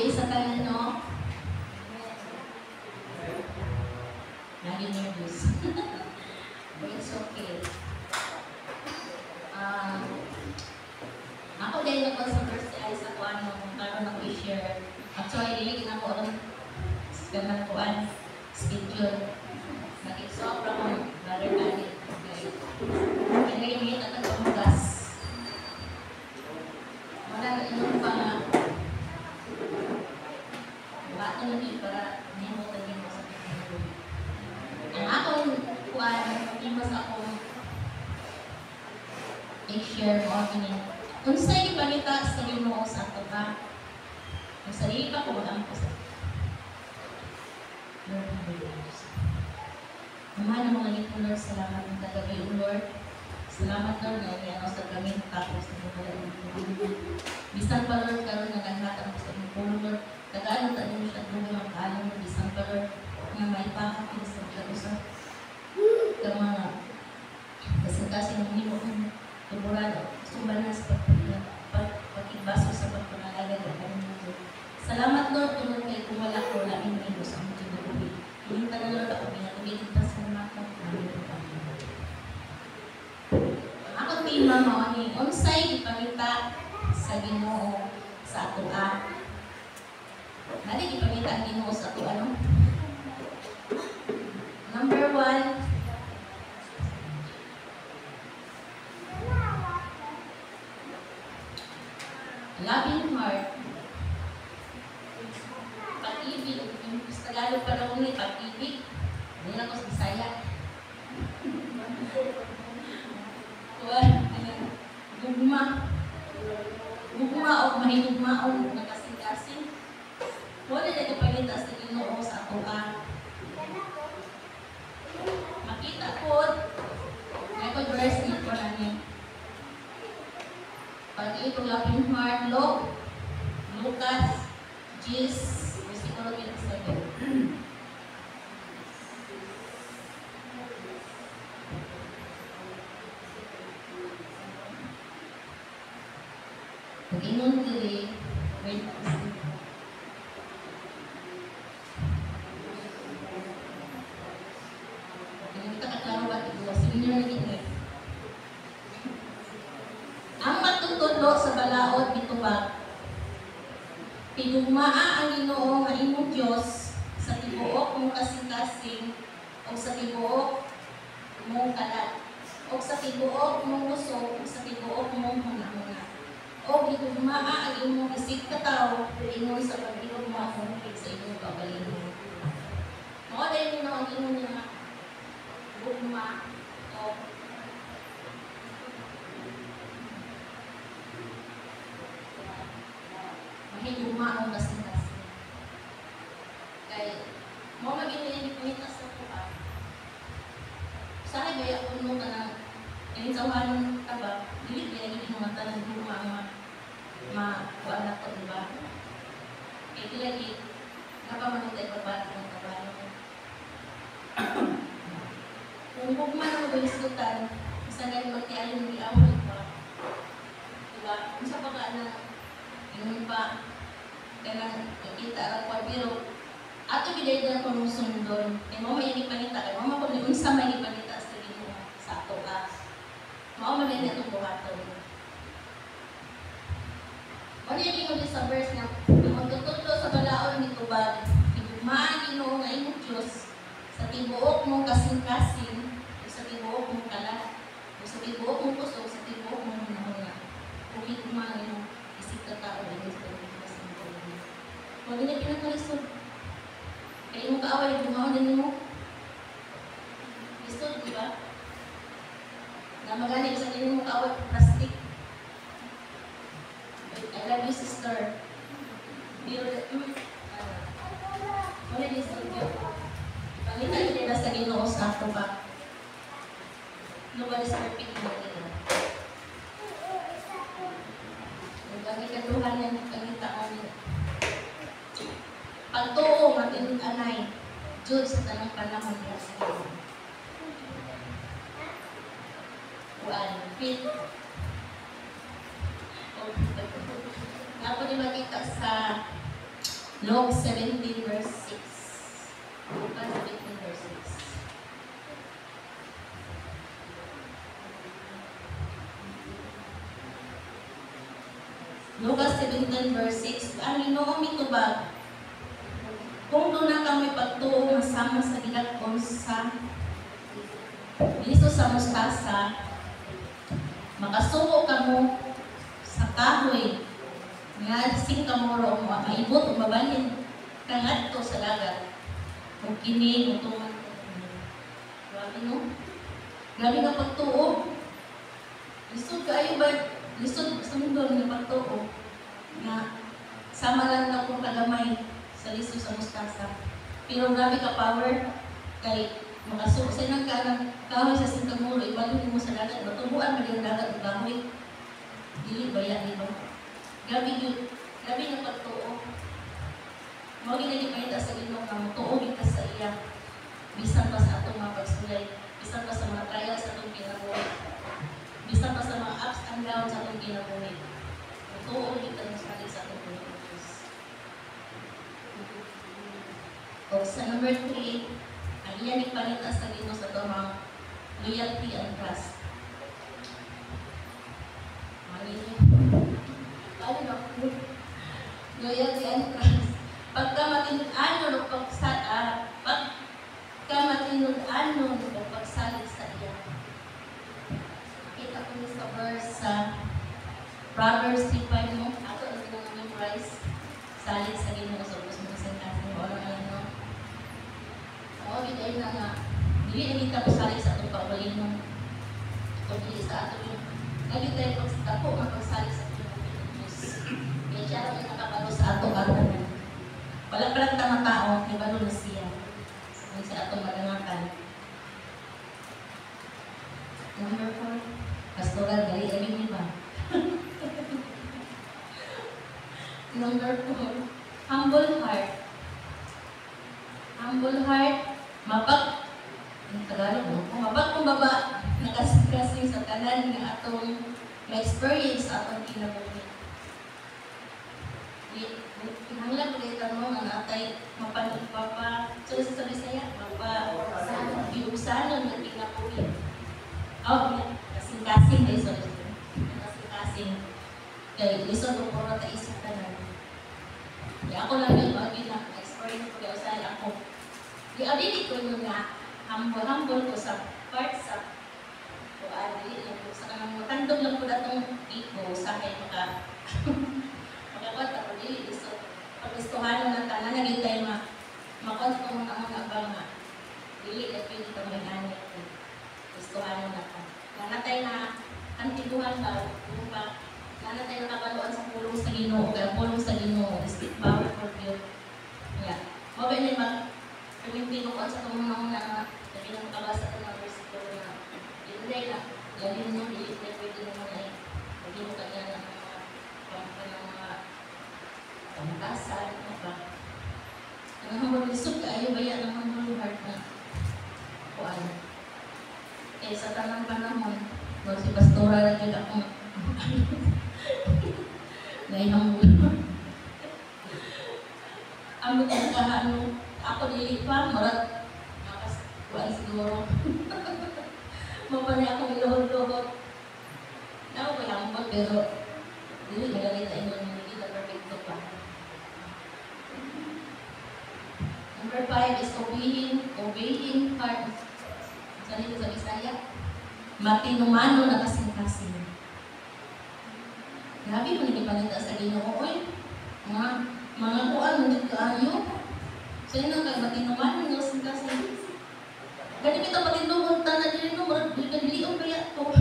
gabi sa tanan, no? Naging nervous. But it's okay. Ako din ako sa first ay sa kuan mo karon ako i-share. Actually, dili ako ang ganang kuan schedule. Nakiksobra ko brother Kani. Kaya ini tatag panggas. Wala inyong pa nga. Bato ni para nimo tagin mo sa pagkakuan. Ang akong kuan, imos akong i-share mo kini. Kung sa'yo ibalita sa Ginoo sa ato ba? Kung sarili ka ko ang ko sa Lord, hallelujah. Mahal na mga ngito, Lord, salamat ng tagabi, Lord. Salamat, Lord, na yan sa gamit tapos na mga ngito. Bisan pa, Lord, karoon na ganghatan mo sa ngito, Lord. Tagaan na tayo siya doon ang alam mo, bisan pa, Lord, na may pakapin sa karusa. Mga kasi ng ngito, Tuburado, subanan sa pagkibaso sa pagpangalaga ng mundo. Salamat, Lord, tulad kayo kung wala ko laing ino sa mga tinabuhi. Hindi ka na, Lord, ako pinatugilid pa sa mga namin ng Panginoon. Ang akong tema mo ni unsay ipangita sa Ginoo sa ato a. Nali ipangita ang Ginoo sa ato ano? Number 1, loving heart. Pag-ibig. Sa Tagalog pa lang ni pag-ibig. Hindi lang ko sa Bisaya. Gugma. Gugma o mahigugma o nakasing-kasing. Wala na ipagita sa Ginoo sa ato a. Makita po. May verse nito na niya. Pag itong loving heart, Lucas 10, versikulo 27. Pag-ingon dili, wait. Kita kaklaro ba ito? Senior na ito. Ang matutudlo sa balaod bitubag, pinugmaa ang Ginoo nga imong Dios sa tibuok mong kasing-kasing o sa tibuok mong kalat o sa tibuok mong usog o sa tibuok mong huna-huna o gitugmaa ang imong isig katawo ingon sa pag-igugma sa inyong kabalingon. Mao dahil ang imong nga gugma o mahigugma ang kasing-kasing. Kaya, mo magiging ipinitas sa kuha. Sana gaya kung mo ka na initsawan ka ba, hindi kaya hindi mo mata ng gugma kuha na ito, diba? Kaya di lagi, napamanutay pa ba ng kabalo. Kung gugma na mabilisutan, isa nga yung magtiayon ng iawin pa. Diba? Kung sa baka na yun pa, kailangan nakita ang pabiro. Ato bidaydan ko mong sundon. E mo may ipanita kay mo kung unsa may ipanita sa Ginoo sa ato ka. Mao man din itong buhaton. Ano yung ingon sa verse na magtutudlo sa balaod ni tubag, igugmaan Ginoo nga imong Dios sa tibuok mong kasing-kasing, o sa tibuok mong kalat, o sa tibuok mong kusog, sa tibuok mong hunahuna. Kung igugmaan Ginoo isig ka tao din sa huwag niya pinagkalisod. Kaya yung kaaway, bumaon din mo. Lisod, di ba? Na magaling sa din mo kaaway, plastic. I love you, sister. Pero, wala din sa inyo. Pangita nyo na sa Ginoo sa ato ba? Nobody's perfect mo nila. Ang ikatuhan yan, pangita kami. Pagtuo, matinod anay, Diyod sa tanang panahon niya sa Ginoo. Kuan, fit. Ako di makita sa Luke 17 verse 6. Lucas 17 verse 6. Lucas 17 verse 6. Ang Ginoo mitubag, kung doon na kami pagtuo masama sa gilakon sa liso sa mustasa, makasuko kamo sa kahoy nga sing kamuro mo maibot o mabalhin kangadto sa dagat o kini utuman. Grabe no? Grabe nga pagtuo. Lisod kaayo ba? Lisod sa mundo nga pagtuo nga sama lang na kung kagamay sa liso sa mustasa. Pero grabe ka power kay makasuko sa nang kahoy sa sing kamuro ibalhin mo sa dagat matubuan man yung dagat ug kahoy. Dili baya ni ba? Grabe yun. Grabe ng pagtuo. Mao ginagipahita sa Ginoo nga mutuo kita sa iya. Bisan pa sa atong mga pagsulay, bisan pa sa mga trials sa atong kinabuhi, bisan pa sa mga ups and downs sa atong kinabuhi. Mutuo kita sa sa atong Diyos. O sa number 3, ang iyan ipalita sa Ginoo sa atong mga loyalty and trust. Loyalty and trust. Pagka matinud-anon o pagsalig sa iya. Kita ko niya sa verse sa Proverbs 3:5 mo. Ako ang memorize. Salig sa Ginoo sa ubos mo sa kasi mo lang ano. Oo, bigay na nga. Dili kita ko salig sa atong pagbalin mo. Kung dili sa ato yung ngayon tayo pagstako, magpagsalig sa Diyos. Kaya siya lang yung nakabalo sa ato karoon. Wala palang tamang tao, may balo na siya. Ang sa atong madangakan. Number 4, pastoral, gali-gali mo ba? Number 4, humble heart. Humble heart, mapag, ang Tagalog mo, mapag kumbaba, nakasing sa tanan ng atong ma-experience sa atong kinabuhi. Kinahanglan ko dito mo nga natay mapalugpapa, so sa Bisaya, mapa-iusanon ng kinabuhi. Kasing-kasing kayo, sorry. Kasing-kasing. Kaya lison ko puro ta isip tanan. Kaya ako lang yun, na-experience ko kaya usahan ako. Di-abili ko yun nga, humble ko sa part sa dili lang po sa kanang matandog lang po datong iko sa kay makakuat ako dili so pag-istuhan na tanan na gid tayo makuat ko muna ba nga dili na pwede ka mag-ani istuhan na ta nanatay na antiguhan ba kung pa nanatay na kabaluan sa pulong sa Ginoo kay pulong sa Ginoo is powerful yun yeah mo ba ni mag pagpili ko sa tumuna nga sabi na makabasa ko ng versikulo na hindi na, lagi mo hindi na pwede naman ay lagi mo kanya ng mga pambasan, ano ba? Ang humble lisod ka, ayaw baya ng humble heart na kuan. Eh, sa tanang panahon, si Pastora na yun ako nai-humble. Ang mga kahano, ako dili pa, marat, kuan siguro. Mapani ako iluhod-luhod. Ako ko humble pero dili nagalita inyo hindi kita perfecto pa. Number 5 is obeying heart. Salita sa Bisaya. Matinumano na kasing-kasing. Grabe mo nagipalita sa Ginoo. Oy, mga kuan mo dito ayo. So yun ang matinumano na kasing-kasing. Gani kita patindugon tanan dili no murag dilion kaya ko.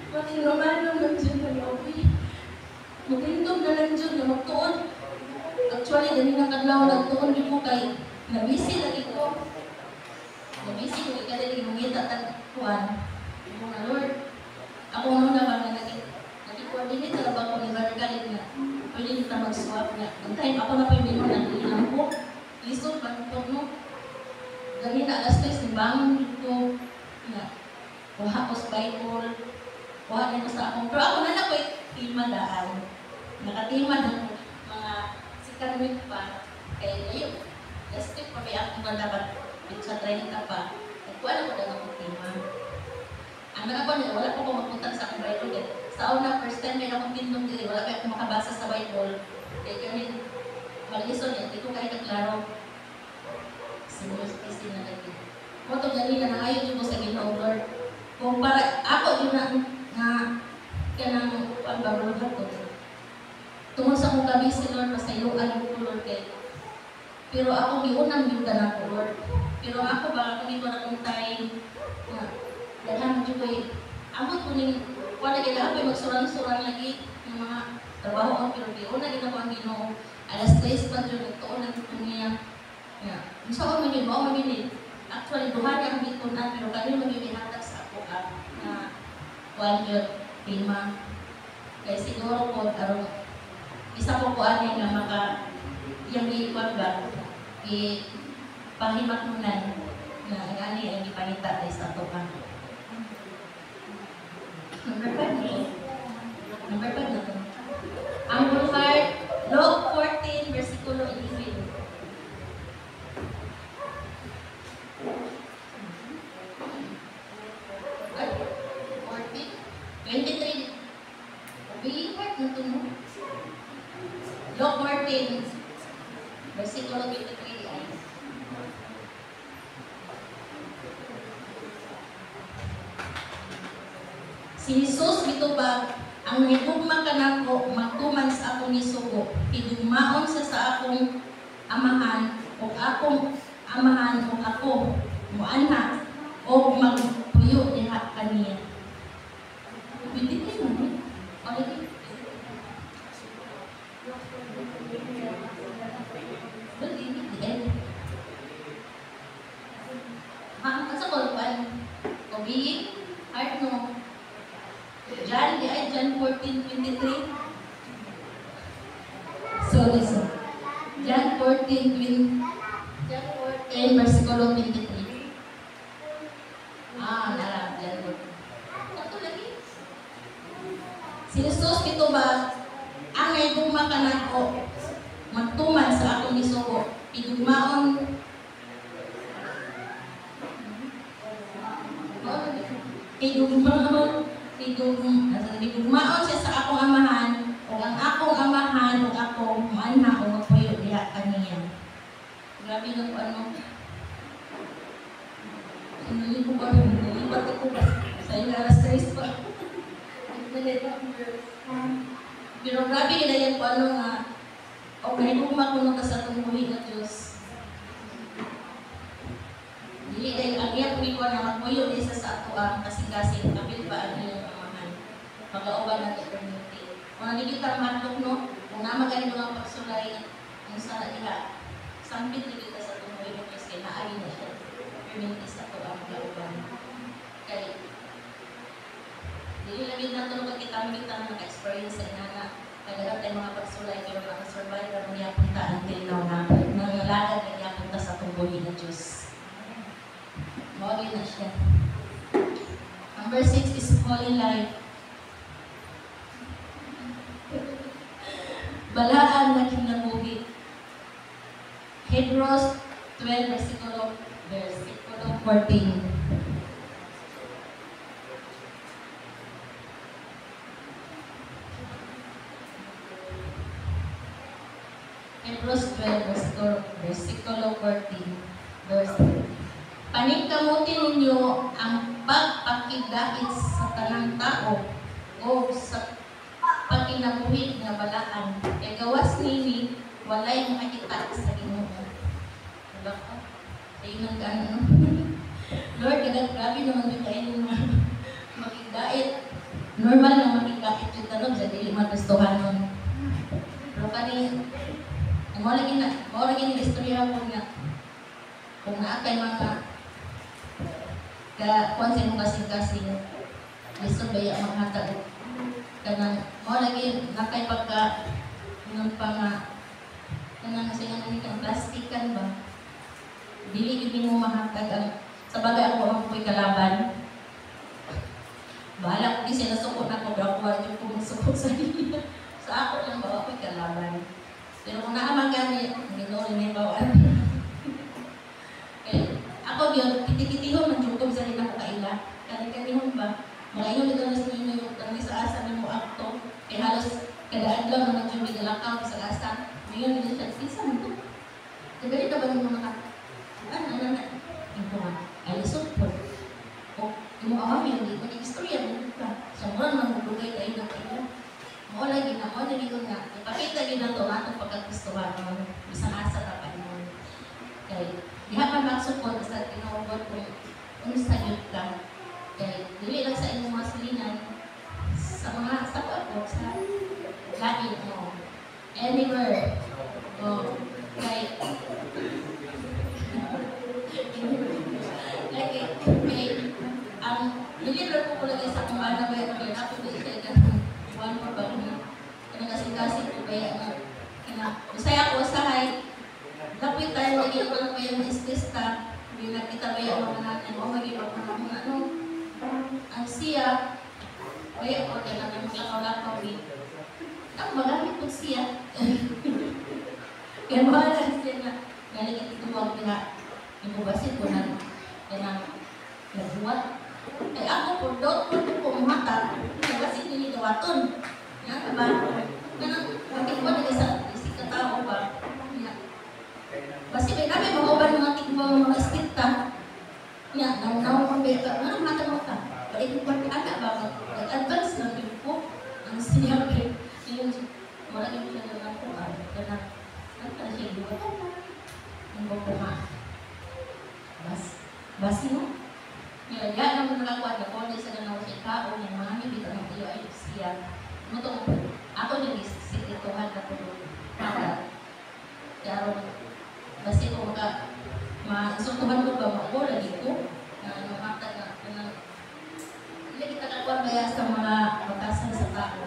Patindugon man jud kaya okay. Mutindog na lang jud na magtuon. Actually dali na kadlaw nagtuon jud ko kay nabisi lagi ko. Nabisi ko kay dali mangita tag kuan. Ako na Lord. Ako na ba nga nag-coordinate na ba ko ni Brother Khalid nga. Pwede kita mag-swap nga. Ang time ako na pwede mo nang ilang ko. Lisod ba ito no? Gani na alas 3, simbangon dito. Kuha ko sa Bible. Kuha nito sa akong. Pero ako na na ko tima daan. Nakatima ng mga second week pa, kaya ayun, last week pa may ako na dapat sa 30 pa. Nagkuha ko na ng tema. Ang mga ko, wala ko magpunta sa akong Bible. Sa una, first time may akong tindong dili, wala kayo makabasa sa Bible. Kaya kami, malison yan, hindi ko kayo kaklaro. Sinus na lagi. Moto ganina na ngayon ko sa Ginoo Lord. Kung para ako yun na kanang pagbabuluhan ko. Tungkol sa kong gabi si Lord, pasayuan ko Lord kay. Pero ako giunang yung na ko Lord. Pero ako baka kung ito na kong time daghan mo ko amot ko ning wala gid ako magsurang-surang lagi yung mga trabaho ko pero giuna gid ako ang Ginoo. Alas 3 pa jud tuon ang niya. Gusto ko man yun, mao man yun. Actually, duha na ang bitunan, pero kanil man yun ihatag sa ako na one yun, tema. Kaya siguro po, isa po ani nga maka yung ikuan ba, ipahimatnunan na ani ang ipangita tayo sa ito ka. Number 5 na ito. Ang Bulhard, Luke 14, versikulo 11. Ay, 14, 23. Bulhard na ito mo. Luke 14, versikulo 23 ay. Si Jesus mitubag, ang nagugma kanako magtuman sa akong isugo, higugmaon sa akong amahan o akong amahan o ako muanha o magpuyo diha kaniya. Bitin mo ni. Already. Sa kolpan, Kobi, heart no. John 14:23. Sorry. John 14, versikulo 23. Nara, John 14. Ito lagi. Si Jesus mitubag, ang naigugma kanako magtuman sa akong isugo, pidugmaon Higugmaon siya sa akong amahan, o ang akong amahan, o ako, maanha, o magpuyo diha kaniya. Grabe na po ano. Nalipat ko ba? Sa yung alas 3 pa. Pero grabe na yan po ano nga, o kahigugma ko na sa tungkuhin na Diyos. Dili dahil ang iya kumikuha na magpuyo di sa ato ang kasing-kasing kapit pa ang iyong amahan. Pag-auban ng eternity. Kung nagigita matok no, kung namagaling mo ang pagsulay, ang sana nila, sampit na kita sa tumuhin ng Diyos, kaya naali na siya. Eternity sa ato ang pag-auban. Kaya, dili lagi na ito nung kita na naka-experience sa inana. Kaya tayo mga pagsulay, pero naka-survive na niya punta until now na nangalagad na niya punta sa tumuhin ng Diyos. Mawagin na siya. Number 6 is holy life. Balaan na kinabuhi. Hebrews 12, versikulo 14. Hebrews 12, versikulo 14. Verse 3. Paningkamutin ninyo ang pagpakigait sa tanang tao o sa pagkinabuhi nga balaan. Kaya gawas nini, walay makakita sa Ginoo. Diba ka? Ayun ang gano'n. Lord, grabe naman yung kain mo makigait. Normal na makigait yung tanong sa dili matustuhan nun. Pero kani, mo lagi na istorya ko nga. Kung naakay mga konsen mo kasing-kasing gusto ba yung maghatag kanang mo lagi nakay pagka ng panga kanang kasi nga nang plastikan ba dili gid mo mahatag ang sa bagay ako ko'y kalaban bahala ko kasi nasuko na ko bra ko yung suko sa sa ako lang ba ako'y kalaban Pero kung naaman gani, hindi ko rin bawaan. Eh, ako yun, kitikitihon man yung sa rin ako kaila. Kani-kanihon ba? Mga inyo dito na sa inyo yung tangi sa asa na mo akto. Kaya halos kadaan lang naman yung bigalakan sa asa. Ngayon, hindi siya, isa mo ito. Kagari ka ba ng mga ano na? Ito nga, ay lisod po. O, yung mga mami, hindi ko na-istorya mo ka. Sa mura naman magbugay tayo na kaila. Mo lagi na, mo lagi ko nga. Ipakita yun na ito, natong pagkagustuhan mo. Isang asa ka pa mo. Kaya, di ha pa magsuport sa tinawag kung unsa yun ka. Kaya, dili lang sa inyong mga silinan, sa mga sapat ko, sa lagi mo. Anywhere. O, kaya, lagi, ang deliver ko lagi sa kung ano ba yung kaya ako din siya ganun. Iwan mo ba kung kasing-kasing ko kaya usaya ko usahay. Lapit tayo lagi ko lang kaya ng istista. Hindi nakita ba yung mga natin o mag-ibag na mga ano. Ang siya, kaya ko kaya natin maglakaw-lakaw eh. Ang magamit ko siya. Kaya mahalan siya na nalagit ito ang inubasin ko na nagbuhat. Ay ako po doon ko kumata. Nabasin nyo nito waton. Yan ba? Ganang bakit ba nag-isip katao ba? Basi may kami mag-uban mga tigwa mga istikta. Yan, naunawang pambeta. Ano mata mo ka? Balik ko ba anak ba? Nag-advance lang yun po. Ang sinabi. Yung maraming siya na lang po. Ganang siya iluwa. Ang bukuma. Basi mo? Kaya yan ang nakakuha na ko. Hindi sa ganaw siya kao. Yung mga nibita ng iyo ay siya. Mutong ako din isitituhan na po. Kaya basi ko masuntuhan ko ba makuha dito. Namatag na. Hindi kita kakuha kaya sa mga batasan sa tao.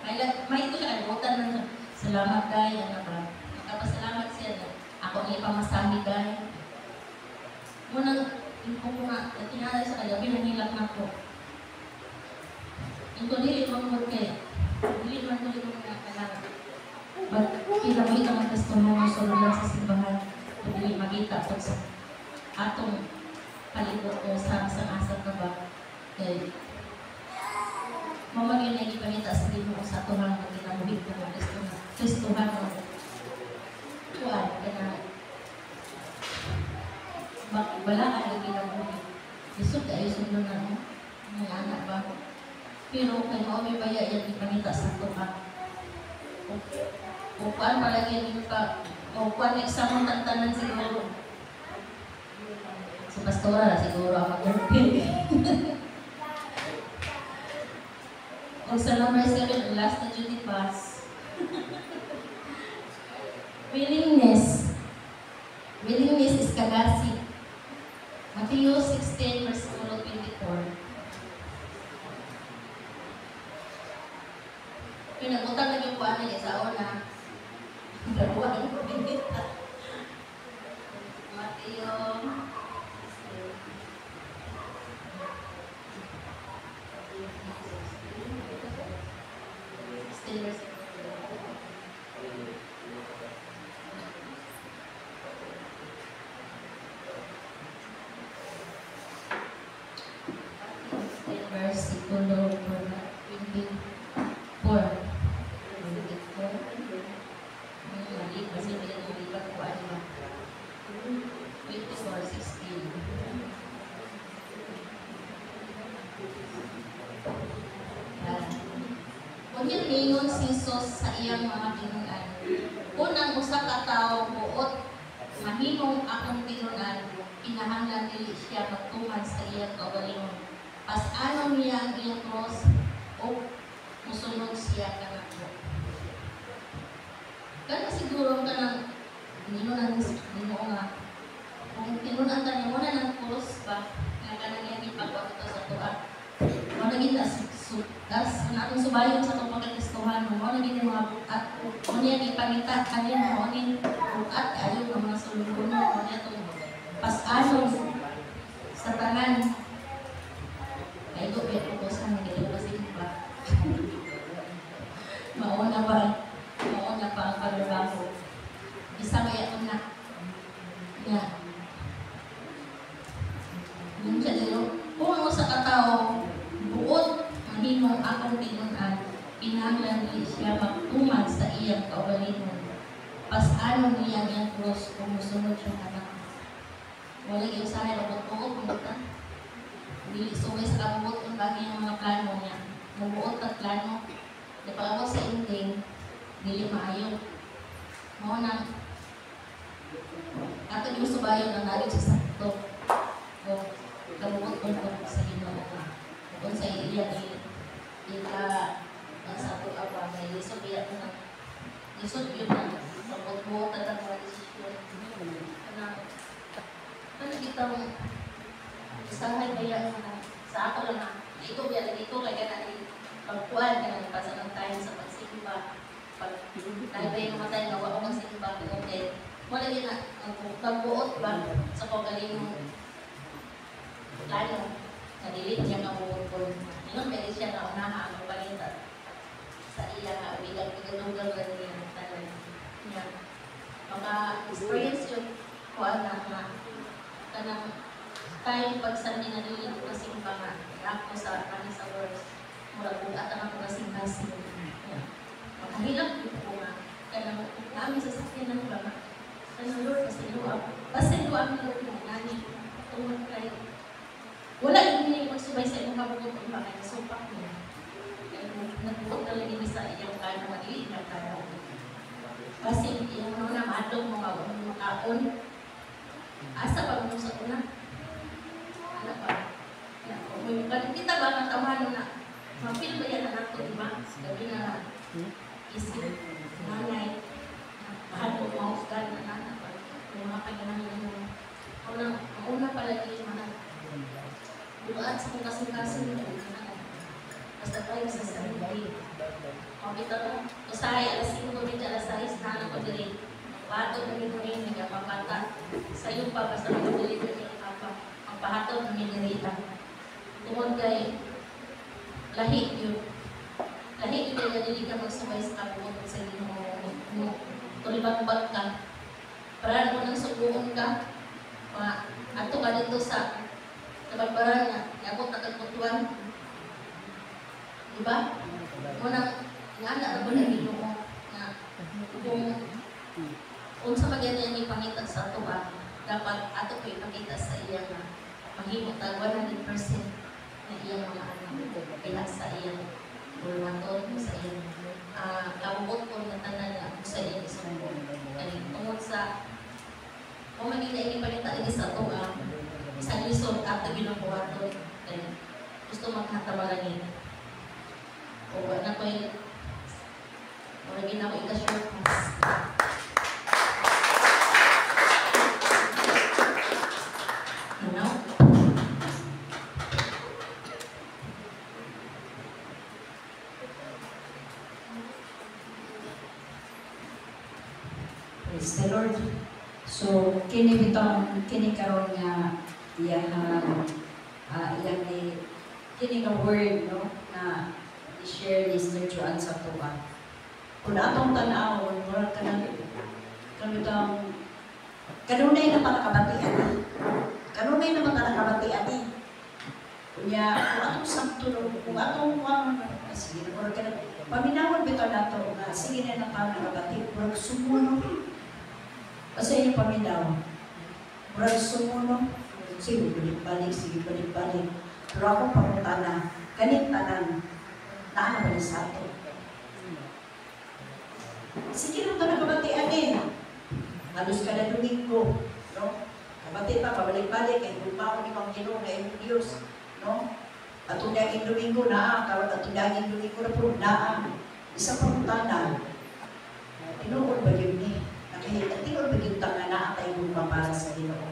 Kaya may ito siya kalimutan na salamat dahil ano ba. Nakapasalamat siya na ako niya pamasahi dahil. Munang ko nga, tinalay sa kagabi, nangilak na ko. Yung dili man mo kaya, dili man ko nga kailangan. But kinamita ng testohan mo sa lugar sa simbahan, dili makita po sa atong palibot ko sa asang na ba. Kaya, mamagin na ipanita sa din mo sa tuhang na kinabuhit ko ng testohan mo. Kuwan, kaya wala ka yung kinabuhi. Isod ay sunod na mga anak ba? Pero kay Maomi Baya yan ipanita sa tuka. O kuan palagi yung ka, o kuan exam ng tantanan siguro. Si Pastora siguro ang mag-girlfriend. O sa number 7, last na duty pass. Willingness. Willingness is kagasi. Matthew 16, verse 24. Pinagutan na yung kuwan niya sa una. Dalawa ang pabinita. Matthew 16, verse 24. Versikulo 24. Mali, kasi hindi yan ulipat ko ano. 24:16. Kung yung ningon si Jesus sa iyang mga tinunan, unang usa ka tawo buot, mahimong akong tinunan, kinahanglan dili siya magtuman sa iyang kaugalingon. Pas-ano niya ang iyang cross o musunod siya ka na po. Kaya siguro ka ng ninunan nga. Kung tinunan ka niya muna ng cross ba, nga ka na niya ipagwag ito sa tuwa. Mo naging das, natin subayon sa itong pagkakistuhan mo naging yung mga bukat. Mo niya ipangita, kanina mo naging bukat, ayaw ng mga sulungan mo niya itong pas-ano sa tanan. Ay, ito, pero ko sa mga ito kasi ba? Mauna pa ang kalabang Nga. Yung siya dito, kung ano sa katao, buot, mahimong akong tinunan, pinahanglan di siya magtumag sa iyang kaugalingon. Pas-ano niya niyang cross kung musunod siya anak. Wala yung usahay, labot-buot, pumunta. Dili sumay sa kabot ang bagay ng mga plano niya. Mabuot at plano, di pa ako sa ending, dili maayo. Mo na, ato yung subayo na nalit sa sakto. O, kabuot ko sa Ginoo. Kung sa iya, ika, ang sakto apa, may lisod iya ko na. Lisod yun na, mabuot at ang mga desisyon. Ano kita mo, usahay kaya sa ako lang na, ito biya, ito kaya na pagkuhan ka na ipasa ng time sa pagsimba. Pag naibay yung matay na wako magsimba, okay. Wala din na, magbuot ba sa pagaling mo plano, na dilit niya kabuot ko. Yun, pwede siya na unaha ang balita sa iya, bilang-bilang niya tanan niya. Maka-experience yun, kuha na kanang tayo pagsabi na dili ko kasimba nga ako sa kanin sa words mula bugat ang ako kasing-kasing makahilap ko nga kanang namin sa sakyan ng ulama kanang Lord kasi luwag basta luwag ang Lord mo nani tungod kay wala yung hindi magsubay sa imong kabugot kung bakit nasupak niya nagbuot na lang sa iyang kano madili na kano kasi yung mga madong mga makaon asa pa mo sa una? Ano pa? Kung kita ba ng tamahan na mapil ba yan na nato, di ba? Gabi na isip, nanay, mahal mo mahusgan na nato. Yung mga kanyang una palagi yung mga buat sa kung kasing-kasing basta tayo sa sarili. Kita mo, usahay, alas 5 alas 6 na ako dili. Pahatod na rin nagpapata. Sa iyo pa, basta magdili na niya apa. Ang pahatod na minirita. Tungod kay lahi yun. Lahi yun na dili ka magsubay sa kabuot sa Ginoo. Tulibag-bag ka. Para mo nang subuon ka. Ato ka dito sa nabagbaran nga. Yabot na kagputuan. Diba? Munang nga na ba na Ginoo na kung sa magandang ipangita sa ato ba, dapat ato ko ipakita sa iya nga mahimot tag 100% na iyang mga anak kaya sa iyang bulwaton sa iyang kabubot ko na tanan na sa iyang isang tungod sa kung magiging ipakita lagi sa ato isang lisod ato ginabuhaton gusto maghatamalanin o wala ko yung wala ginawa ika-short pass. Praise the Lord. So, kini karon nga iyang kini nga word no na i-share ni Sister Joanne sa tuwa. Kung atong tan-awon, murag kanang kanunay na panakabatian. Kanunay na panakabatian. Kunya kung atong sakto kung atong sige murag kanang paminawon bitaw nato nga sige na panakabati, murag sumuno. Kasi yung paminaw, murag sumuno, sige balik-balik. Pero ako pangutana, ganit tanan, naano ba sa ato? Sige lang ka nakabatian halos kada Domingo, no? Kabati pa, pabalik-balik, kay lupa ko ni Panginoon na yung Diyos, no? Atong daging Domingo na, karon atong daging Domingo na po na, isa pangutana, tinuod ba yun ni? Tinuod ba yun tanga na atay lupa para sa Ginoo?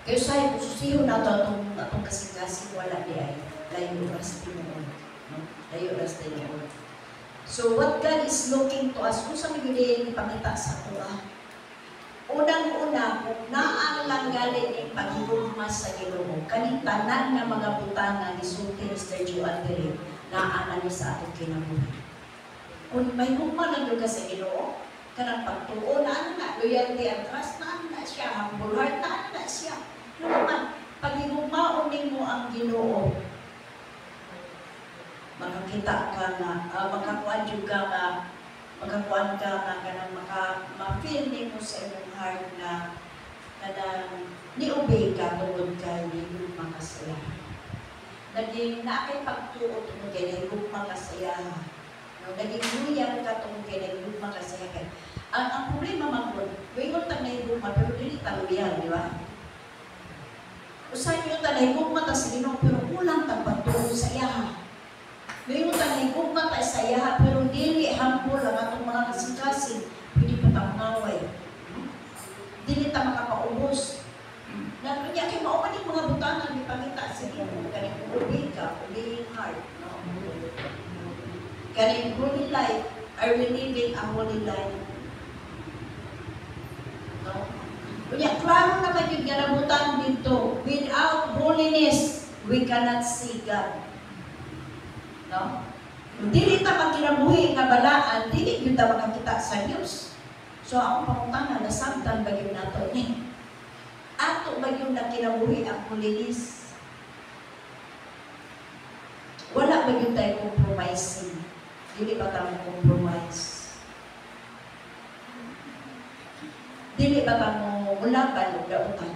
Kaya sa'yo, kung susiyo na ito atong kasing-kasing wala di ay layo oras Ginoo, no? Layo oras Ginoo. So what God is looking to us, kung sa mga ipakita sa Torah, unang-una, kung naang lang galing yung paghihugma sa Ginoo, kaning tanan na mga butana ni Sulti Mr. Joanne Dere, naaan na sa atong kinabuhi. Kung may hugma lang ka sa Ginoo, Kanang pagtuo na loyalty and trust na siya, humble heart na siya. Ano naman, pag higugmaon mo ang Ginoo, makakita ka nga, makakuan ka kanang ma-feel mo sa imong heart na kanang ni-obey ka tungod kay higugma ka sa iya. Naging naakay pagtuo tungod kay higugma ka sa iya. Naging loyal ka tungod kay higugma ka sa iya. Ang problema man wingon ta na higugma pero dili ta loyal, di ba? Usahay nyo ta na higugma ta sa Ginoo pero kulang ta pagtuo sa iya. Wingon ta na higugma ta sa iya pero dili humble ang atong mga kasing-kasing, pwede pa ta mangaway. Dili ta makapaubos. Kaya kay mauman yung mga butangan ni pangita sa Ginoo kaning obey ka, obeying heart, no? Kaning holy life, are we living a holy life? No? Kaya klaro naman yung ganabutan dito, without holiness, we cannot see God. No? Kung dili ta magkinabuhi nga balaan, dili yun ta makakita sa Diyos. So ako pangutangan, nasabtan ba yun nato ni? Ato ba yung nakinabuhi ang holiness? Wala ba yung tayo compromising? Dili ba tayo compromise? Dili ba tayo mulaban o dautan?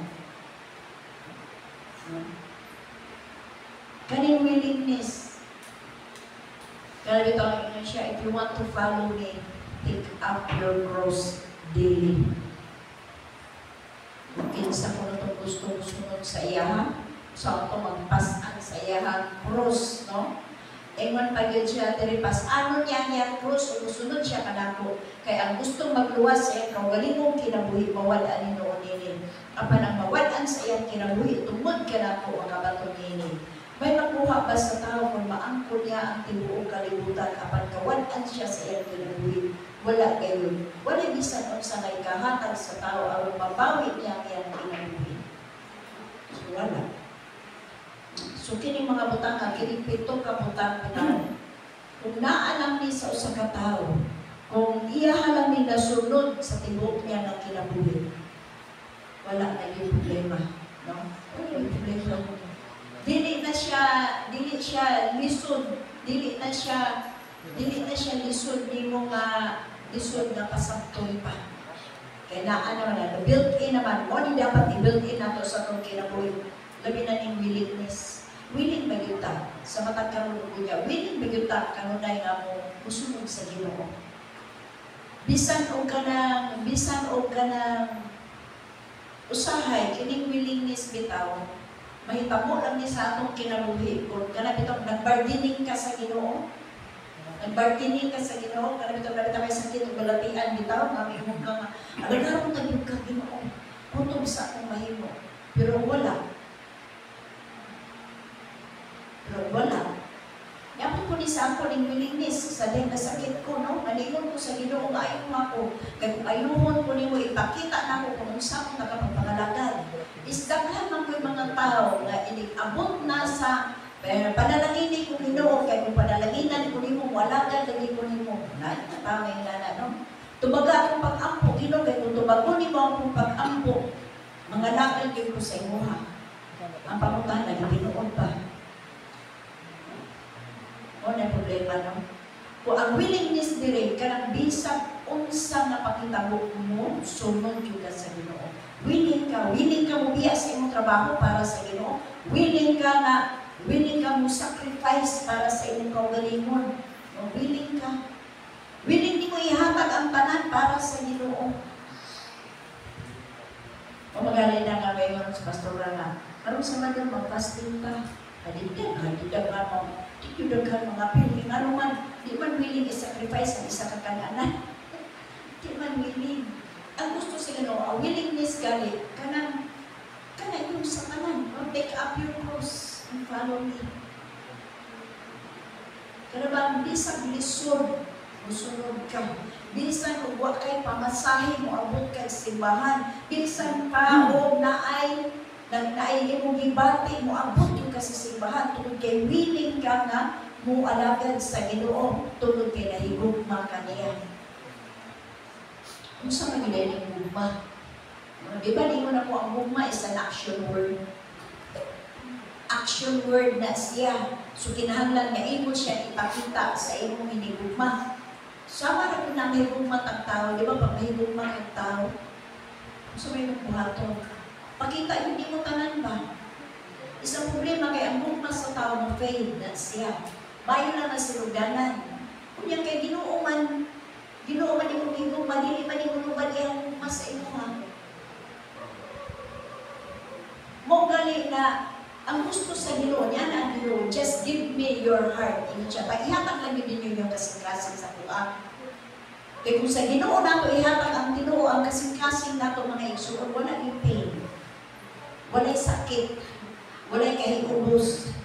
Kaning willingness. Kaya ito ang siya, if you want to follow me, pick up your cross daily. Kinsa ko na gusto sa iyahan. So, ito magpasan sa iyahan cross, no? Ingon pa yun siya, tiripas, ano niya cross, o sunod siya kanako. Kaya ang gustong magluwas sa iya, galing mong kinabuhi, mawalaan ni noon nini. Apan ang mawalaan sa iyang kinabuhi, tungod ka na po ang kabato nini. May makuha ba sa tao kung maangkol niya ang tibuong kalibutan, apan kawalaan siya sa iyang kinabuhi? Wala gayon. Wala bisan sa may kahatag sa tao aron mabawi niya ang iyang kinabuhi. So, wala. So, kining mga butang, kining 7 ka butang na kung naalam ni sa usa ka tao, kung iya halang ni nasunod sa tibuok niya ng kinabuhi, wala na yung problema. No? Wala yung problema. Dili siya lisod, dili na siya lisod ni mo nga lisod na pasakton pa. Kaya naman na, built-in naman, o di dapat i-built-in nato sa itong kinabuhi. Labi na ng willingness. Willing ba yun ta? Sa matag karunod niya, willing ba yun ta? Kanunay nga mo, musunod sa Ginoo. Bisan o ka ng usahay, kining willingness bitaw, mahitabo lang ni sa atong kinabuhi. Kung kana bitaw, nag-bargaining ka sa Ginoo, nag-bargaining ka sa Ginoo, kana bitaw may sakit o balatian bitaw, mamihimog ka nga, agararo ka yung ka Ginoo, puto sa akong mahimo. Pero wala. Yapon ko ni sa ako ng willingness sa din na sakit ko, no? Malingon ko sa Ginoo nga ayaw ako. Kaya kung ayuhon ko ni mo, ipakita na ako kung saan ko nakapagpangalagan. Isdaghan man ko yung mga tao na inigabot na sa panalangin ko Ginoo. Kaya kung panalaginan ko ni mo, walagan lagi ko ni mo. Natamay na, no? Tubaga akong pag-ampo, Ginoo. Kaya kung tubago ni mo akong pag-ampo, mga lakal ko sa imuha. Ang panguntahan na ginoon pa. O na problema, no? Kung ang willingness dire, kanang bisag unsa na pakitabo mo, sunod juga sa Ginoo. Willing ka mo biya sa imong trabaho para sa Ginoo. Willing ka mo sacrifice para sa imong kaugalingon. No, willing ka. Willing di mo ihatag ang tanan para sa Ginoo. O magaling na nga ngayon sa pastora na, karong sa madam, mag-fasting ka. Hadidag mo. Tidak kan mengapil, ano man, di man willing i-sacrifice ang isa kakananan. Di man willing. Ang gusto sa Ginoo, ang willingness gali, kanang yung sa kanan, take up your cross and follow me. Kana ba, bisag lisod, musunod ka. Bisan ugwa kay pamasahe mo, abot kay simbahan. Bisan pa, naay imong gibati mo abot yung kasi simbahan tungod kay willing ka nga mo alagad sa Ginoo tungod kay nahigugma ka niya. Kung sa magigay ng gugma. Di ba, di mo na po ang gugma is an action word. Action word na siya. So, kinahanglan nga imo siya ipakita sa imong hinigugma. Sama na po na may gugma ang tao. Di ba, pag may gugma ang tao, so may magbuhato. Pakita, hindi mo tanan ba? Isang problema kay ang gugma sa tao ng faith na siya. Bayo na siluganan. Kunya kay ginuuman imong higugma, dili man imong lubad iyang gugma sa imo ha. Mo gali na ang gusto sa Ginoo niya na ang Ginoo, just give me your heart. Ini siya. Ihatag lang yun ninyo yung kasing-kasing sa Tuhan. Kaya kung sa Ginoo nato ihatag ang Ginoo, ang kasing-kasing nato mga igsoon, wala yung pain. Wala'y sakit. Wala'y kahigubos.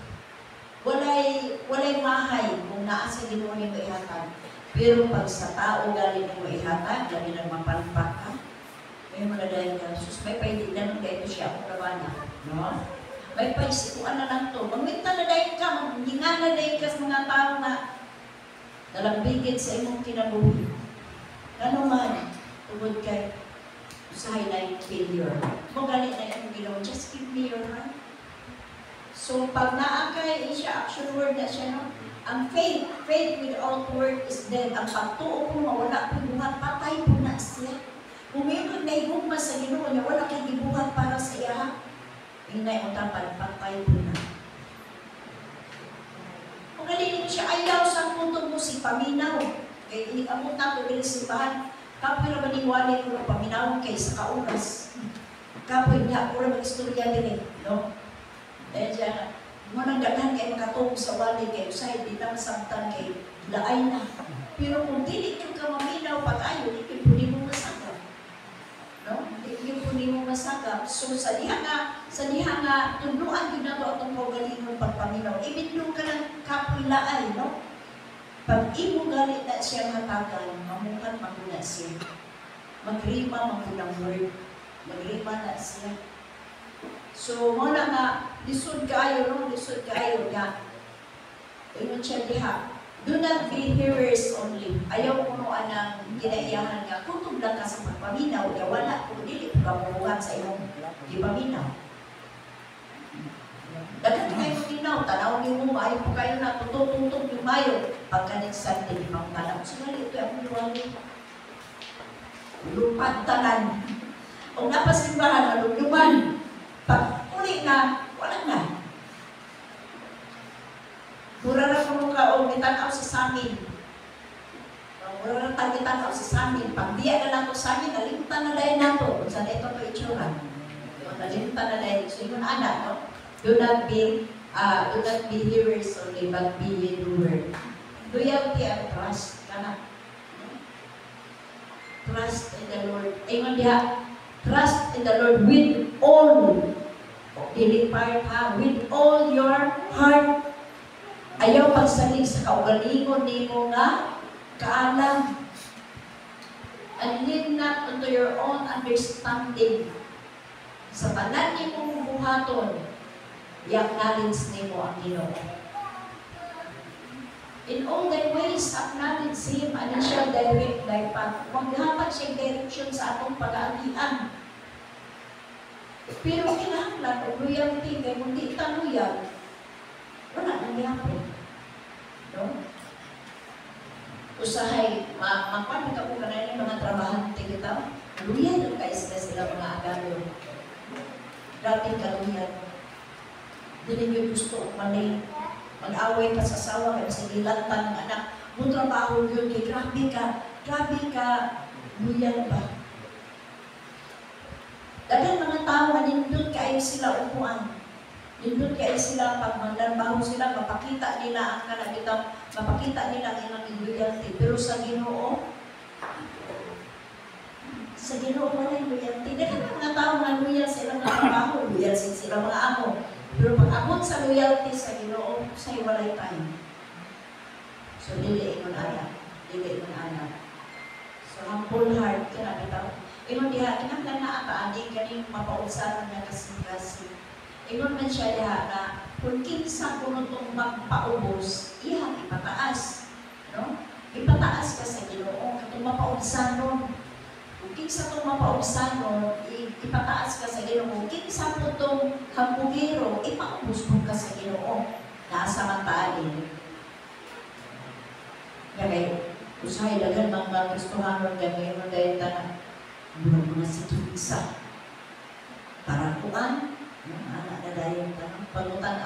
Wala'y mahay kung naa sa Ginoo niyo ihatag. Pero pag sa tao galing mo ihatag, galing ng mapalpak ka, may mga dahil ka, sus, may paidilan kaya ito siya ang labanan. No? May paisikuan na lang to. Magminta na dahil ka, maghinga na dahil ka sa mga tao na nalambigit sa imong kinabuhi. Ano man, tungod kay usahay na yung failure. Kung galit na yung ginawa, just give me your heart. So, pag naakay, siya, action word na siya, no? Ang faith without word is dead. Ang pagtuo po, mawala po buhat, patay po na siya. Kung mayroon na igugma sa Ginoo niya, wala kang gibuhat para sa iya. Hinay mo tapad, patay po na. Kung galinin siya, ayaw sa puntong mo si paminaw. Kaya inikamot na ito, bilisipahan. Kapoy na maniwali ko na paminaw kay sa kauras. Kapoy niya, pura mag-istorya din eh. No? Dahil siya, munang daghan kay makatong sa wali kay usay, di na masabtan kay laay na. Pero kung dili yung ka maminaw, pag-ayo, di po di mo masagap. No? Di po di mo masagap. So sa diha nga, tunduan din na ito atong kaugalingon pagpaminaw. Ibinlo ka ng kapoy laay, no? Pag imo galit na siya hatagan, mamukan maguna siya. Magrima magunang word. Magrima na siya. So, muna nga, lisod kayo, no? Lisod kayo nga. Ingon siya diha. Do not be hearers only. Ayaw ko no anang ginaiyahan nga. Kutog lang ka sa pagpaminaw, ya wala kung dili ko kamuhan sa imong ipaminaw. Dagan kayo minaw, tanaw ni mo, ayaw po kayo na tutututog yung mayo. Pagka next Sunday, limang tanaw. So, nga ito ang liwali. Lupad tanan. Kung napasimbahan, maluluman. Pag uli na, wala na. Mura na kung ka o mitanaw sa samin. Mura na tayo mitanaw sa samin. Pag diya na lang ko sa amin, nalimtan na dahil na to. Kung saan ito ito itsura. Nalimtan na dahil. So yun anak, no? Do not be hearers only, but be a doer. Loyalty and trust. Kana. Trust in the Lord. Ayun diha. Trust in the Lord with all. Dili part ha. With all your heart. Ayaw pagsalig sa kaugalingon nimo nga kaalam. And lean not unto your own understanding. Sa tanan nimong buhaton, i-acknowledge nimo ang Ginoo. In all thy ways, acknowledge Him, and He shall direct thy path. Maghatag siya direction sa atong pag-aagian. Pero kinahanglan, o loyalty, kay kung di ta loyal, wala nang gihapon. No? Usahay, magpanig ako kanina yung mga trabahante kita. Loyal kayo sila mga agado. Dating kaluyan. Dili nyo gusto umaling. Mag-away pa sa asawa, kaya sinilatan ng anak. Kung trabaho yun, kay grabe ka, loyal ba? Dahil mga tao, nindot kayo sila upuan. Nindot kayo sila pag maglalbaho sila, mapakita nila ang kanagitan, mapakita nila ang ilang loyalty. Pero sa Ginoo wala yung loyalty. Dahil mga tao na loyal sa ilang trabaho, loyal sila mga amo. Pero pag abot sa loyalty sa Ginoo, sa'yo walay tayo. So, dili ingon anak. So, humble heart, kaya bitaw. Ingon diha, kinahanglan na apaani kaning mapausaran na kasing-kasing. Ingon man siya diha na kung kinsa kuno tong magpaubos, iya ipataas. No? Ipataas ka sa Ginoo katong mapausaron. Kung kinsa itong mapaubsanon, ipataas ka sa Ginoo. Kung kinsa po itong hambugiro, ipaubos mo ka sa Ginoo. Nasa matalin. Kaya, usahay dagan mga Kristohanon gano'n dahil tanang mga sige isa. Para kuan, anak na dahil tanang pangutan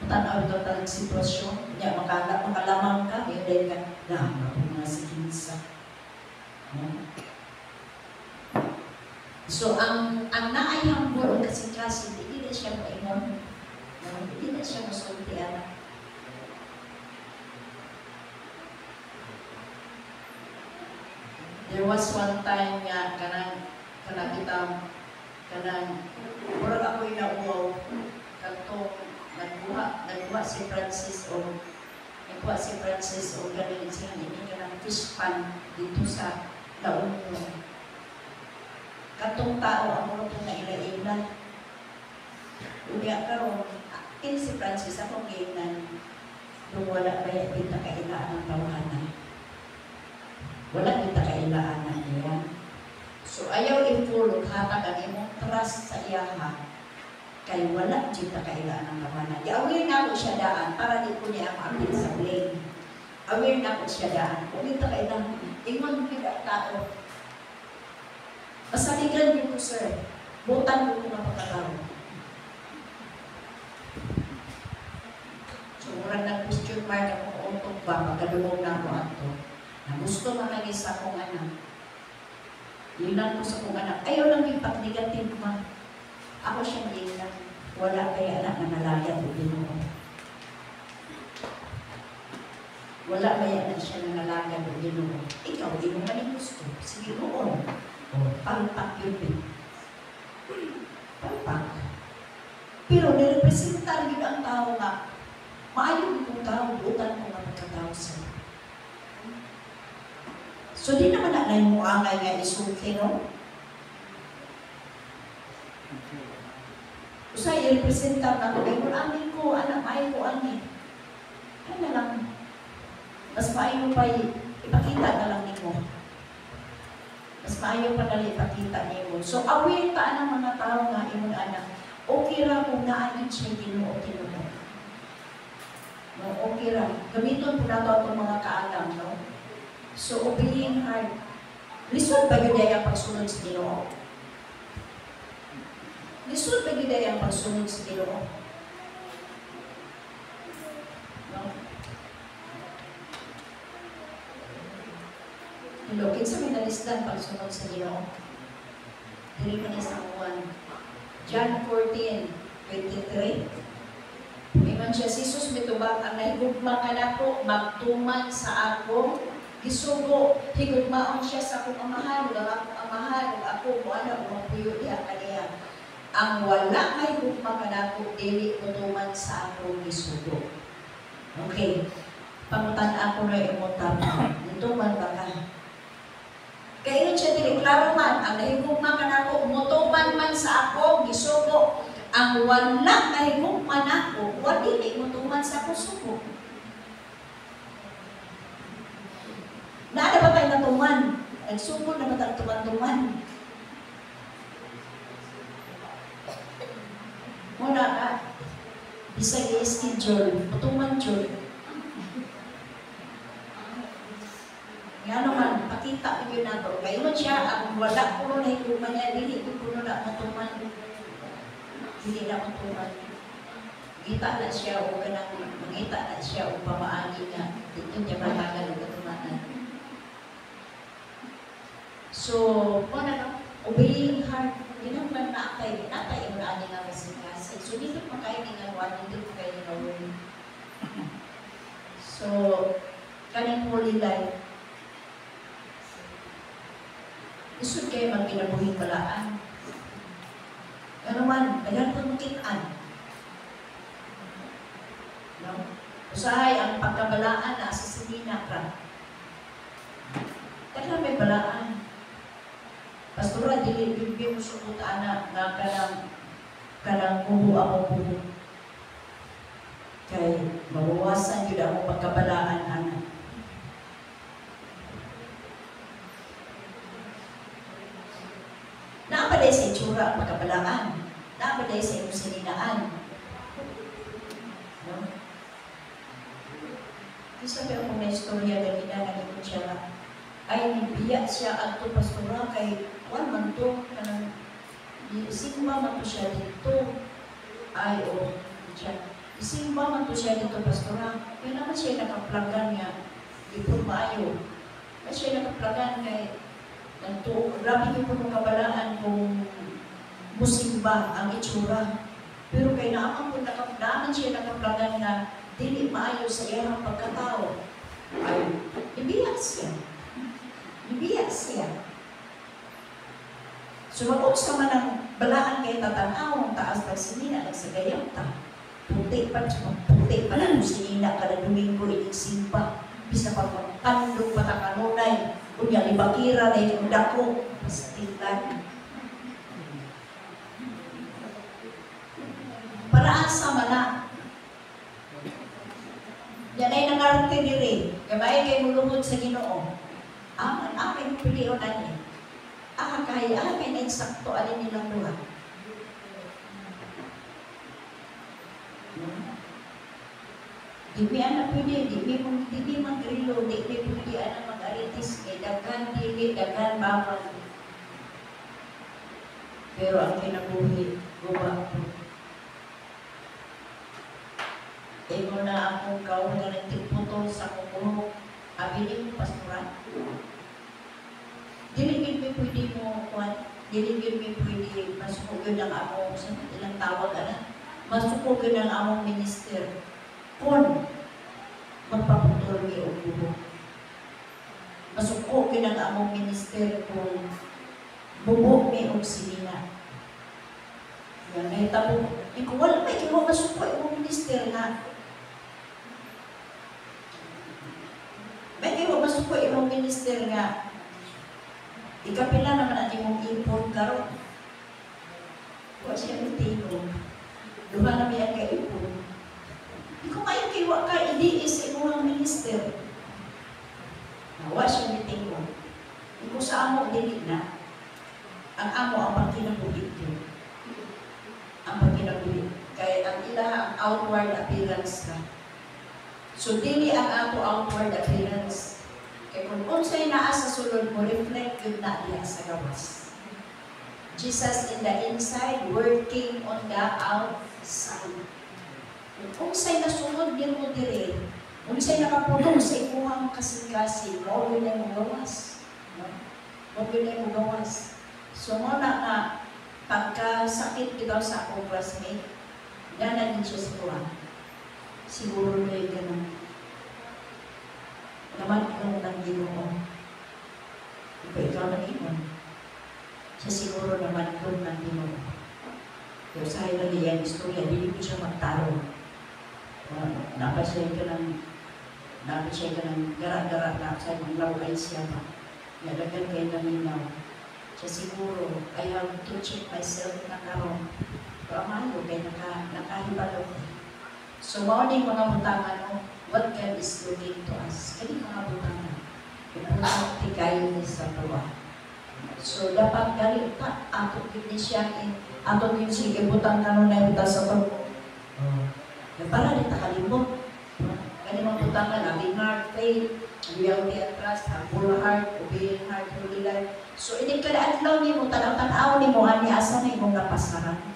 ito talang sitwasyon. Kaya makalamang ka, kaya dahil ka, mga sige isa. So, ang naay hambol kasi hindi na siya maingon. Hindi na siya masultian. There was one time nga kanang murag ako'y nauwaw kanto nagbuha si Francis o galing siya ini kanang fish pan dito sa La Union. Katong tao ang mga itong naila-ila. Umiyak karon, si Francis akong gainan nung wala kaya kita kailaan ng tawanan. Wala kita kailangan niya. So, ayaw i-follow hatag ang imong trust sa iyaha. Kaya wala kita kailangan ng kawanan. Aware na ako siya daan para di ko niya maapil sa blame. Aware na ako siya daan. Kung kita kailangan, ingon kita tao. Masaligan niyo ko, sir. Butan ko kung mapagkakaroon. So, murang nag-question mark ako utok ba, magkadumog na ako ato. Na gusto makagis sa akong anak. Ilan ko sa akong anak. Ayaw lang yung pag-negative ma. Ako siya ilan. Wala kaya anak na nalayan o Ginoo. Wala kaya anak siya na nalayan o Ginoo. Ikaw, di mo man gusto. Sige noon. O, palpak yun din. Palpak. Pero nirepresenta rin ang tao nga. Maayon kong tao, butan ko nga pagkatao sa'yo. So, di naman na yung muangay nga isuki, no? Usa, i-representa na ko, kung amin ko, anak, maayon ko, amin. Ano na lang, mas maayon pa ipakita na lang ni mo. Mas maayon pa na ipakita ni mo. So, aware pa ang mga tao nga, imong anak, okay ra kung naanin siya Ginoo. No, okay ra. Gamiton po na ito mga kaalam, no? So, obeying hard. Lisod ba yun ang pagsunod sa Ginoo? Lisod ba yun ang pagsunod sa Ginoo? No? Hello, kinsa may nalisdan pagsunod sa Ginoo? Dili man sa uwan. John 14:23. Iman siya, Jesus mitubag, ang nahigugma ka na po, magtuman sa ako, gisugo, higugmaon siya sa akong amahan, ang akong amahan, ang ako, kung ano, magpuyo diha kaniya. Ang wala may higugma ka na po, dili tutuman sa akong gisugo. Okay. Pangutan ako na imong tama. Nituman ba ka? Kaya siya diniklaro man, ang nahigugma ka na po, mutuman man sa ako, gisugo. Ang wala nahigugma na po, dili mutuman sa akong sugo. Naada ba tayo natuman? Nagsugod na ba tayo tuman-tuman? Muna ka, bisag i-schedule, tuman Jol. Nga naman, pakita ko yun na to. Ngayon siya, ang wala ko na higugma niya, dili ko na matuman. Hindi na matuman. Kita na siya o kanang mangita na siya o pamaagi nga. Dito niya mahagal o katumanan. So, obeying hard, ginampan na atay yung naani nga kasi. So, dito pa kayo ginagawa, dito pa kayo ginagawa. So, kaning holy life, isod kayo mag-ginabuhin balaan. Ano man, dagan pagmukitaan. No? Usahay, ang pagkabalaan na sa sinina ka. Dagan may balaan. Pastora, dili mo sukutaan na kanang buho ako buho. Kaya mabawasan yun ang pagkabalaan, anak. sa itsura ang pagkabalaan. Napaday sa iyong sininaan. No? Isa pero kung may istorya na ginagaling siya, ay nibiya siya at ito pastora kay Juan Manto, kanang isimba man to siya dito. Ay, o, siya. Isimba man to siya dito pastora. Kaya naman siya nakaplagan niya. Ipon maayo. Kaya siya nakaplagan kay nanto, grabe yung pagkakabalaan kung musimba ang itsura. Pero kay naman kung naman siya nakaplagan na dili maayo sa iyang pagkatao, ay ibiyak siya. Ibiyak siya. Sumagot sa man ang balaan kay tatanaw ang taas ng sinina ng sagayang ta. Puti pa na yung sinina kada Domingo ining simba. Bisa pa magkandong patakanunay. Kunya libakira na yung dako. Pastilan. Para asa man na. Yan ay nangarte diri. Gamay kay mulungod sa Ginoo. Aman, amin piliyon na niya. Kay na insakto alin nilang buhat. Di mi ana pwede, di mi magrilo, di mi pwede ana mag-aritis, kay daghan dili, daghan bawal. Pero ang kinabuhi, guba ko. Imo na akong kaon nga nagtigputol sa kukuhok. Abiling pastoran. Dili gid mi pwede mo kuan, dili gid mi pwede masukugod ang among sa ilang tawag ana. Masukugod ang among minister. Kun magpaputol mi og buhok. Masukugod ang among minister kung buhok mi og silina. Yan may tabo. Ikaw wala may kiwa masuko imong minister na. May kiwa masuko imong minister nga. Ikapila naman ang imong ipon karon. Wa siya mitino. Duha na biya ka ipon. Ikaw kayo kiwa ka idiis imong minister. Wa siya mitino. Ikaw sa amo dili na. Ang amo ang pagkinabuhi ko. Ang pagkinabuhi. Kaya ang ilaha ang outward appearance na. So dili ang ato outward appearance. Kaya kung unsay naa sa sulod mo, reflect yun na diya sa gawas. Jesus in the inside, working on the outside. Kung unsay nasunod din mo dire, unsay nakapulong sa ikuhang kasing-kasing, mo yun ay mo gawas. Mo yun ay mo gawas. So mo na pagkasakit bitaw sa akong classmate, dana din siya sa tuwa. Siguro na yung ganun. Naman kung ng Ginoo. Ikaw na inon. Siya siguro naman kung ng Ginoo. Pero sa ito niya, istorya, hindi ko siya magtaro. Napasya ka ng gara-gara na sa mga laway siya ba. Nadagan kayo naminaw. Siya siguro, I have to check myself na karoon. Pero amayo kayo nakahibalo. So, morning mga butangan, what God is looking to us. Kani mga butangan. Ipunati kayo ni sa tuwa. So, dapat gali pa, ato gini siya, ato gini siya, ibutang kanon na ibutang sa tuwa. Para di takalimot. Kani mga butangan, loving heart, faith, loyalty and trust, humble heart, obedient heart, holy life. So, hindi ka na atlaw ni mo, tanaw-tanaw ni mo, ani asa na imong napasaran.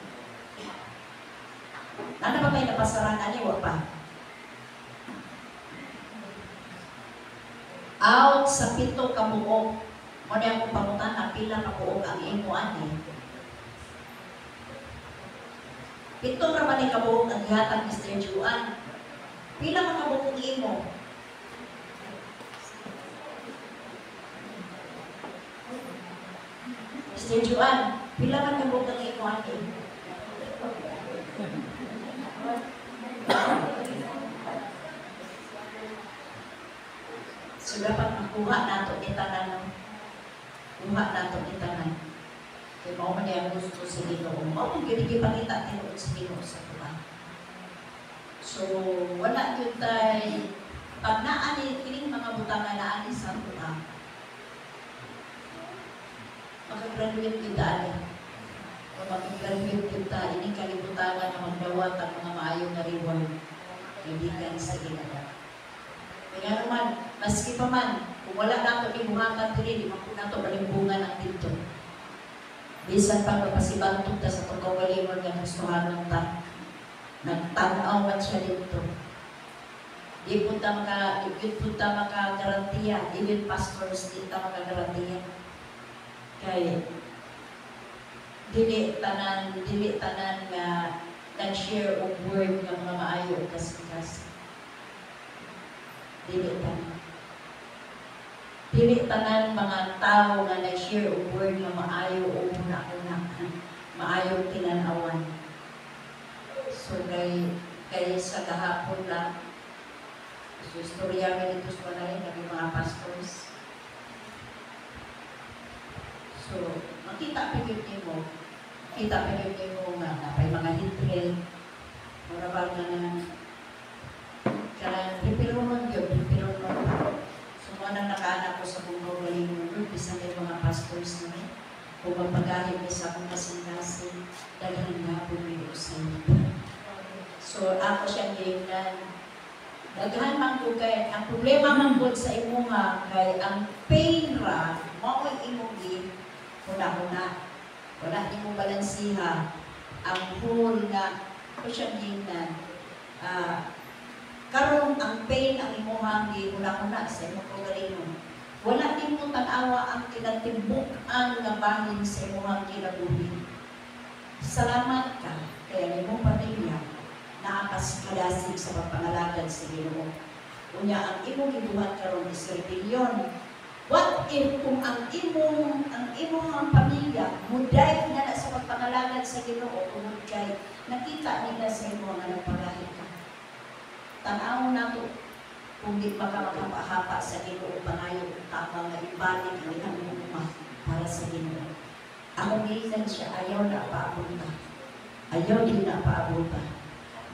Ano ba kayo napasaran? Ani, wa pa? Out sa 7 kabuok. Muna akong pangutan na pila kabuok ang imo ani. 7 raman ni kabuok ang gihatag ni Mr. Juan. Pila ka kabuok ang imo? Mr. Juan, pila ka kabuok ang imo ani? So dapat makuha nato ni tanan. Kuha nato ni tanan. Kaya mao man ang gusto sa Ginoo. Mao ang gipangita tinuod sa Ginoo sa tuwa. So wala gyud tay pag naa ni kining mga butangan naa ni sa tuwa. Makagraduate gyud ani. nga magdawat ang mga maayong na reward kaibigan sa Ginoo. Kaya naman, maski pa man, kung wala nato ibuhatan diri, di man po nato balimbungan ang dito. Bisan pa kapasibantog ta sa pagkawalimon nga gustuhan ng ta. Nagtanaw man siya dito. Di po ta makagarantiya, even pastors di ta makagarantiya. Kaya dili tanan nga nag-share og word nga mga maayo ug kaskas. Dili tanan mga tao nga nag-share og word nga maayo o una-una, maayo tinan-awan. So kay sa kahapon lang, so istorya nga dito sa panay ng mga pastors. So makita pigit mo nga napay mga hitrel, marabag na kanang pipirunon yun. So mga nakaanak ko sa buong galing mo, bisan yung mga pastors namin, kung magpagahit ko sa akong kasing-kasing, daghang hapon may usayin. So ako siyang gingnan. Daghan man ko kay, ang problema man po sa imo nga, kay ang pain ra, mao'y imong din, una-una. Wala ni mo balansiha ang whole nga ko siyang gingnan. Karon ang pain ang imuhang una-una sa imong kaugalingon. Wala din mo tanawa ang kinatibuk-an nga bahin sa imuhang kinabuhi. Salamat ka kaya imong pamilya nakakaskalasig sa pagpangalagad sa Ginoo. Unya ang imong gibuhat karon is rebellion. What if kung ang imong pamilya muday na sa pagpangalagad sa Ginoo tungod kay nakita nila sa imo nga nagpagahit ka. Tanaw nato kung di pa ka makapahapa sa Ginoo pangayo tama nga ibalik ang ilang umma para sa Ginoo. Ako gikan siya ayaw na paabot ka. Ayaw din na paabot ka.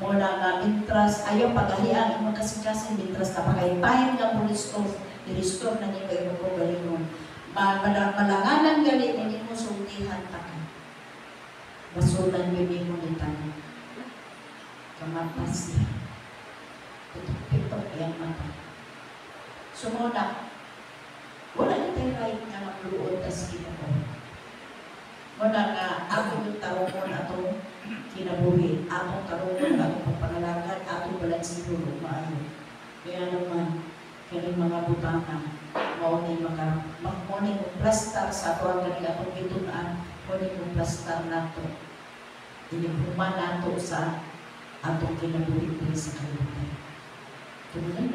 Mula nga mintras ayaw pagahian imong kasing-kasing mintras na pagaypahin nga mo i-restore na niyo kayo ko galingon. Malanganan galit na niyo sultihan ta ka. Basulan niyo niyo ni tanan. Kamapas niya. Pitok-pitok yung mata. Sumuna, wala na tayo right nga magluod as Ginoo. Muna nga, ako yung tarungon ato kinabuhi. Ako tarungon ato pagpangalagan, ako balansiguro maayo. Kaya naman, kaya mga butana, maunay magmuning kong plastar sa ato ang kanila kung itunaan, muning kong plastar nato. Inipuman nato sa atong kinabuhi sa kalimutan. Kemudian